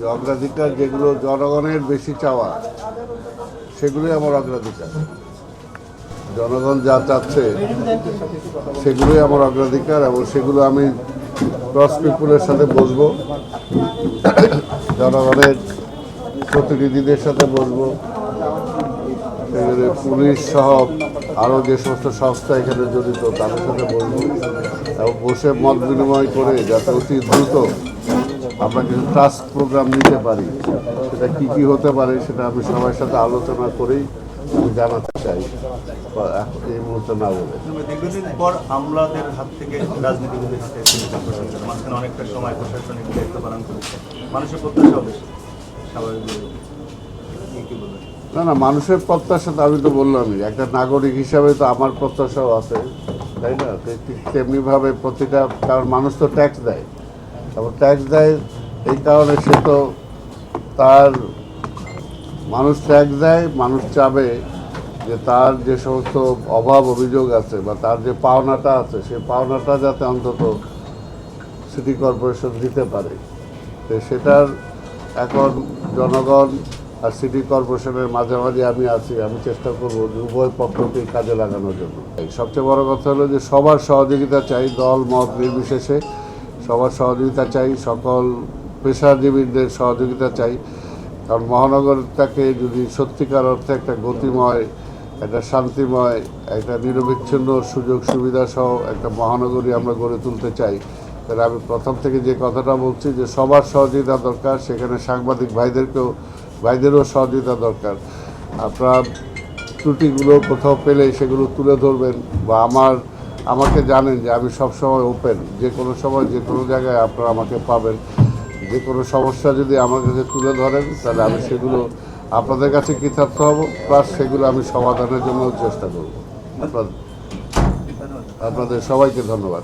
যে অগ্রাধিকার যেগুলো জনগণের বেশি চাওয়া সেগুলোই আমার অগ্রাধিকার। জনগণ যা চাচ্ছে সেগুলোই আমার অগ্রাধিকার এবং সেগুলো আমি ক্রস পিপুলের সাথে বসবো, জনগণের প্রতিনিধিদের সাথে বসবো, পুলিশ সহ আরও যে সমস্ত সংস্থা এখানে জড়িত তাদের সাথে বসবো এবং বসে মত বিনিময় করে যাতে অতি দ্রুত আমরা কিছু টাস্ক প্রোগ্রাম নিতে পারি। সেটা কী কী হতে পারে সেটা আমি সবার সাথে আলোচনা করেই আমি জানাতে চাই, এই মুহূর্তে না বলে। দীর্ঘদিন পর আমলাদের হাত থেকে রাজনীতিবিদের হাতে প্রশাসন মাঝখানে অনেকটা সময় প্রশাসনিক দায়িত্ব পালন করেছে, মানুষের প্রত্যাশাও বেশি স্বাভাবিক। না, মানুষের প্রত্যাশা তো আমি তো বললামই, একটা নাগরিক হিসাবে তো আমার প্রত্যাশাও আছে, তাই না? ঠিক তেমনিভাবে প্রতিটা, কারণ মানুষ তো ট্যাক্স দেয়, এবং ট্যাক্স দেয় এই কারণে সে তো তার মানুষ ট্যাক্স দেয়, মানুষ চাবে যে তার যে সমস্ত অভাব অভিযোগ আছে বা তার যে পাওনাটা আছে সেই পাওনাটা যাতে অন্তত সিটি কর্পোরেশন দিতে পারে। তো সেটার এখন জনগণ আর সিটি কর্পোরেশনের মাঝামাঝি আমি আছি, আমি চেষ্টা করবো যে উভয় পক্ষকেই কাজে লাগানোর জন্য। সবচেয়ে বড় কথা হলো যে সবার সহযোগিতা চাই, দল মত নির্বিশেষে সবার সহযোগিতা চাই, সকল পেশাজীবীদের সহযোগিতা চাই। কারণ মহানগরটাকে যদি সত্যিকার অর্থে একটা গতিময়, একটা শান্তিময়, একটা নিরবিচ্ছিন্ন সুযোগ সুবিধা সহ একটা মহানগরী আমরা গড়ে তুলতে চাই, তাহলে আমি প্রথম থেকে যে কথাটা বলছি যে সবার সহযোগিতা দরকার। সেখানে সাংবাদিক ভাইদেরও সহযোগিতা দরকার। আপনারা ত্রুটিগুলো কোথাও পেলে সেগুলো তুলে ধরবেন, বা আমাকে জানেন যে আমি সবসময় ওপেন, যে কোনো সময় যে কোনো জায়গায় আপনারা আমাকে পাবেন। যে কোনো সমস্যা যদি আমার কাছে তুলে ধরেন তাহলে আমি সেগুলো আপনাদের কাছে কৃতার্থ হব, প্লাস সেগুলো আমি সমাধানের জন্য চেষ্টা করব। আপনাদের সবাইকে ধন্যবাদ।